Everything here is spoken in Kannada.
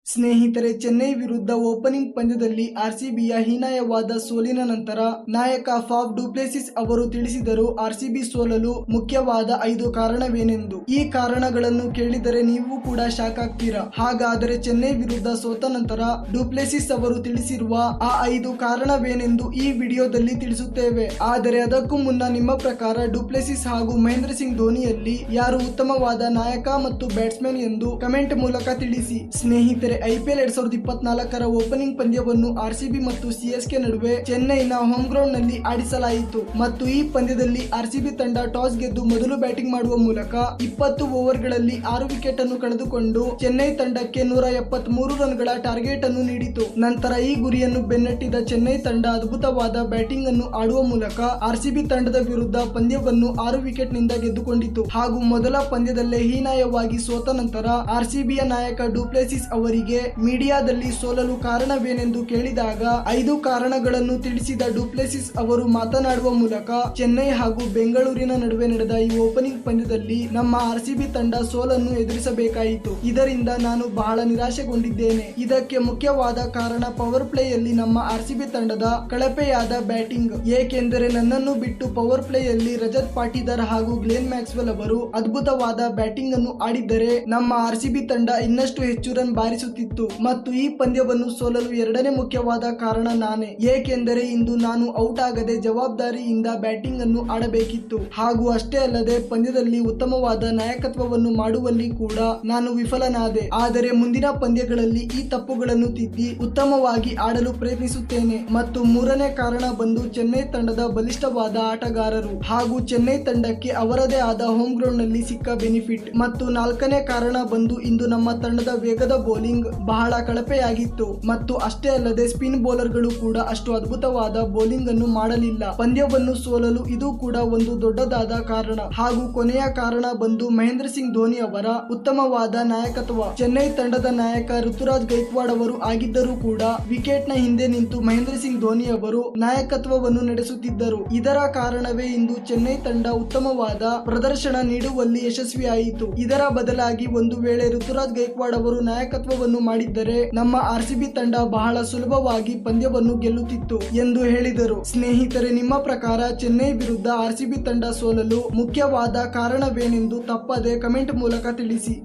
ಸ್ನೇಹಿತರೆ, ಚೆನ್ನೈ ವಿರುದ್ಧ ಓಪನಿಂಗ್ ಪಂದ್ಯದಲ್ಲಿ ಆರ್ಸಿಬಿಯ ಹೀನಾಯವಾದ ಸೋಲಿನ ನಂತರ ನಾಯಕ ಫಾಫ್ ಡು ಪ್ಲೆಸಿಸ್ ಅವರು ತಿಳಿಸಿದರು ಆರ್ಸಿಬಿ ಸೋಲಲು ಮುಖ್ಯವಾದ 5 ಕಾರಣವೇನೆಂದು. ಈ ಕಾರಣಗಳನ್ನು ಕೇಳಿದರೆ ನೀವು ಕೂಡ ಶಾಕ್ ಆಗ್ತೀರಾ. ಹಾಗಾದರೆ ಚೆನ್ನೈ ವಿರುದ್ಧ ಸೋತ ನಂತರ ಡು ಪ್ಲೆಸಿಸ್ ಅವರು ತಿಳಿಸಿರುವ ಆ 5 ಕಾರಣವೇನೆಂದು ಈ ವಿಡಿಯೋದಲ್ಲಿ ತಿಳಿಸುತ್ತೇವೆ. ಆದರೆ ಅದಕ್ಕೂ ಮುನ್ನ ನಿಮ್ಮ ಪ್ರಕಾರ ಡು ಪ್ಲೆಸಿಸ್ ಹಾಗೂ ಮಹೇಂದ್ರ ಸಿಂಗ್ ಧೋನಿಯಲ್ಲಿ ಯಾರು ಉತ್ತಮವಾದ ನಾಯಕ ಮತ್ತು ಬ್ಯಾಟ್ಸ್ಮನ್ ಎಂದು ಕಮೆಂಟ್ ಮೂಲಕ ತಿಳಿಸಿ. ಸ್ನೇಹಿತರೆ, ಐಪಿಎಲ್ 2024ರ ಓಪನಿಂಗ್ ಪಂದ್ಯವನ್ನು ಆರ್ಸಿಬಿ ಮತ್ತು ಸಿಎಸ್ಕೆ ನಡುವೆ ಚೆನ್ನೈನ ಹೋಮ್ ಗ್ರೌಂಡ್ ನಲ್ಲಿ ಆಡಿಸಲಾಯಿತು ಮತ್ತು ಈ ಪಂದ್ಯದಲ್ಲಿ ಆರ್ಸಿಬಿ ತಂಡ ಟಾಸ್ ಗೆದ್ದು ಮೊದಲು ಬ್ಯಾಟಿಂಗ್ ಮಾಡುವ ಮೂಲಕ 20 ಓವರ್ಗಳಲ್ಲಿ 6 ವಿಕೆಟ್ ಅನ್ನು ಕಳೆದುಕೊಂಡು ಚೆನ್ನೈ ತಂಡಕ್ಕೆ 173 ರನ್ಗಳ ಟಾರ್ಗೆಟ್ ಅನ್ನು ನೀಡಿತು. ನಂತರ ಈ ಗುರಿಯನ್ನು ಬೆನ್ನಟ್ಟಿದ ಚೆನ್ನೈ ತಂಡ ಅದ್ಭುತವಾದ ಬ್ಯಾಟಿಂಗ್ ಅನ್ನು ಆಡುವ ಮೂಲಕ ಆರ್ಸಿಬಿ ತಂಡದ ವಿರುದ್ಧ ಪಂದ್ಯವನ್ನು 6 ವಿಕೆಟ್ ನಿಂದ ಗೆದ್ದುಕೊಂಡಿತು. ಹಾಗೂ ಮೊದಲ ಪಂದ್ಯದಲ್ಲೇ ಹೀನಾಯವಾಗಿ ಸೋತ ನಂತರ ಆರ್ಸಿಬಿಯ ನಾಯಕ ಡು ಪ್ಲೆಸಿಸ್ ಅವರಿಗೆ ಮೀಡಿಯಾದಲ್ಲಿ ಸೋಲಲು ಕಾರಣವೇನೆಂದು ಕೇಳಿದಾಗ 5 ಕಾರಣಗಳನ್ನು ತಿಳಿಸಿದ ಡು ಪ್ಲೆಸಿಸ್ ಅವರು ಮಾತನಾಡುವ ಮೂಲಕ ಚೆನ್ನೈ ಹಾಗೂ ಬೆಂಗಳೂರಿನ ನಡುವೆ ನಡೆದ ಈ ಓಪನಿಂಗ್ ಪಂದ್ಯದಲ್ಲಿ ನಮ್ಮ ಆರ್ಸಿಬಿ ತಂಡ ಸೋಲನ್ನು ಎದುರಿಸಬೇಕಾಯಿತು. ಇದರಿಂದ ನಾನು ಬಹಳ ನಿರಾಶೆಗೊಂಡಿದ್ದೇನೆ. ಇದಕ್ಕೆ ಮುಖ್ಯವಾದ ಕಾರಣ ಪವರ್ ಪ್ಲೇಯಲ್ಲಿ ನಮ್ಮ ಆರ್ಸಿಬಿ ತಂಡದ ಕಳಪೆಯಾದ ಬ್ಯಾಟಿಂಗ್. ಏಕೆಂದರೆ ನನ್ನನ್ನು ಬಿಟ್ಟು ಪವರ್ ಪ್ಲೇಯಲ್ಲಿ ರಜತ್ ಪಾಟಿದಾರ್ ಹಾಗೂ ಗ್ಲೆನ್ ಮ್ಯಾಕ್ಸ್ವೆಲ್ ಅವರು ಅದ್ಭುತವಾದ ಬ್ಯಾಟಿಂಗ್ ಅನ್ನು ಆಡಿದ್ದರೆ ನಮ್ಮ ಆರ್ಸಿಬಿ ತಂಡ ಇನ್ನಷ್ಟು ಹೆಚ್ಚು ರನ್ ಬಾರಿಸುತ್ತಿತ್ತು. ಮತ್ತು ಈ ಪಂದ್ಯವನ್ನು ಸೋಲಲು ಎರಡನೇ ಮುಖ್ಯವಾದ ಕಾರಣ ನಾನೇ. ಏಕೆಂದರೆ ಇಂದು ನಾನು ಔಟ್ ಆಗದೆ ಜವಾಬ್ದಾರಿಯಿಂದ ಬ್ಯಾಟಿಂಗ್ ಅನ್ನು ಆಡಬೇಕಿತ್ತು. ಹಾಗೂ ಅಷ್ಟೇ ಅಲ್ಲದೆ ಪಂದ್ಯದಲ್ಲಿ ಉತ್ತಮವಾದ ನಾಯಕತ್ವವನ್ನು ಮಾಡುವಲ್ಲಿ ಕೂಡ ನಾನು ವಿಫಲನಾದೆ. ಆದರೆ ಮುಂದಿನ ಪಂದ್ಯಗಳಲ್ಲಿ ಈ ತಪ್ಪುಗಳನ್ನು ತಿದ್ದಿ ಉತ್ತಮವಾಗಿ ಆಡಲು ಪ್ರಯತ್ನಿಸುತ್ತೇನೆ. ಮತ್ತು ಮೂರನೇ ಕಾರಣ ಬಂದು ಚೆನ್ನೈ ತಂಡದ ಬಲಿಷ್ಠವಾದ ಆಟಗಾರರು ಹಾಗೂ ಚೆನ್ನೈ ತಂಡಕ್ಕೆ ಅವರದೇ ಆದ ಹೋಮ್ ಗ್ರೌಂಡ್ ನಲ್ಲಿ ಸಿಕ್ಕ ಬೆನಿಫಿಟ್. ಮತ್ತು ನಾಲ್ಕನೇ ಕಾರಣ ಬಂದು ಇಂದು ನಮ್ಮ ತಂಡದ ವೇಗದ ಬೌಲಿಂಗ್ ಬಹಳ ಕಳಪೆಯಾಗಿತ್ತು. ಮತ್ತು ಅಷ್ಟೇ ಅಲ್ಲದೆ ಸ್ಪಿನ್ ಬೌಲರ್ ಗಳು ಕೂಡ ಅಷ್ಟು ಅದ್ಭುತವಾದ ಬೌಲಿಂಗ್ ಅನ್ನು ಮಾಡಲಿಲ್ಲ. ಪಂದ್ಯವನ್ನು ಸೋಲಲು ಇದು ಕೂಡ ಒಂದು ದೊಡ್ಡದಾದ ಕಾರಣ. ಹಾಗೂ ಕೊನೆಯ ಕಾರಣ ಬಂದು ಮಹೇಂದ್ರ ಸಿಂಗ್ ಧೋನಿ ಅವರ ಉತ್ತಮವಾದ ನಾಯಕತ್ವ. ಚೆನ್ನೈ ತಂಡದ ನಾಯಕ ಋತುರಾಜ್ ಗೈಕ್ವಾಡ್ ಅವರು ಆಗಿದ್ದರೂ ಕೂಡ ವಿಕೆಟ್ ನ ಹಿಂದೆ ನಿಂತು ಮಹೇಂದ್ರ ಸಿಂಗ್ ಧೋನಿ ಅವರು ನಾಯಕತ್ವವನ್ನು ನಡೆಸುತ್ತಿದ್ದರು. ಇದರ ಕಾರಣವೇ ಇಂದು ಚೆನ್ನೈ ತಂಡ ಉತ್ತಮವಾದ ಪ್ರದರ್ಶನ ನೀಡುವಲ್ಲಿ ಯಶಸ್ವಿಯಾಯಿತು. ಇದರ ಬದಲಾಗಿ ಒಂದು ವೇಳೆ ಋತುರಾಜ್ ಗೈಕ್ವಾಡ್ ಅವರು ನಾಯಕತ್ವವನ್ನು ಮಾಡಿದ್ದರೆ ನಮ್ಮ ಆರ್ಸಿಬಿ ತಂಡ ಬಹಳ ಸುಲಭವಾಗಿ ಪಂದ್ಯವನ್ನು ಗೆಲ್ಲುತ್ತಿತ್ತು ಎಂದು ಹೇಳಿದರು. ಸ್ನೇಹಿತರೆ, ನಿಮ್ಮ ಪ್ರಕಾರ ಚೆನ್ನೈ ವಿರುದ್ಧ ಆರ್ಸಿಬಿ ತಂಡ ಸೋಲಲು ಮುಖ್ಯವಾದ ಕಾರಣವೇನೆಂದು ತಪ್ಪದೆ ಕಮೆಂಟ್ ಮೂಲಕ ತಿಳಿಸಿ.